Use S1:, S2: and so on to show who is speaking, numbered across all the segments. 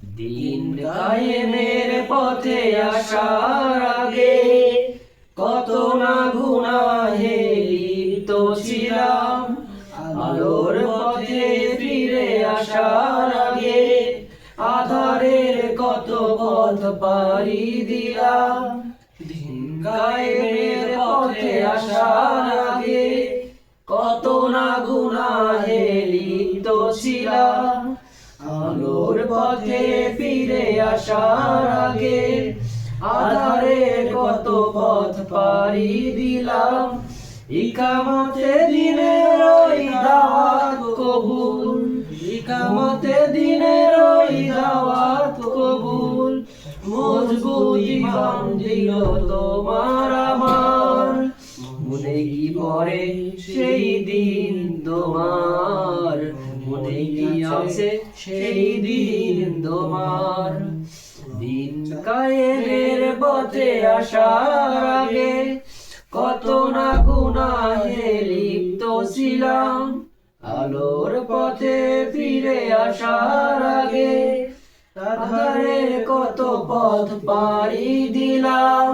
S1: দিন কায়েমের পথে আসার আগে কত না গুনাহে লিপ্ত ছিলাম। আলোর পথে ফিরে আসার আগে আধারের কত পথ পাড়ি দিলাম। দিন কায়েমের পথে আসার আগে কত না গুনাহে লিপ্ত ছিলাম। আলোর পথে ফিরে আসার আগে আধারে কত পথ পাড়ি দিলাম। ইকামতে দিনের ওই দাওয়াত কবুল, ইকামতে দিনের ওই দাওয়াত কবুল। মজবুত ঈমান দিল তোমার আমার, মনে কি পড়ে সেই দিন তোমার, মনে কি আছে সেই দিন তোমার। দিন কায়েমের পথে আসার আগে কত না গুনাহে লিপ্ত ছিলাম। আলোর পথে ফিরে আসার আগে আধারে কত পথ পাড়ি দিলাম।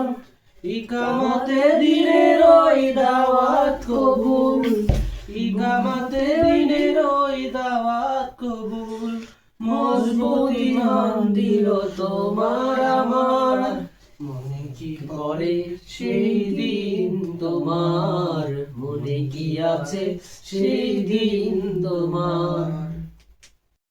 S1: ইকামতে দিনের ওই দাওয়াত কবুল, ইকামতে দিনের ওই দাওয়াত কবুল। মজবুত ঈমান দিল তোমার আমার, মনে কি পড়ে সেই দিন তোমার, মনে কি আছে সেই দিন তোমার।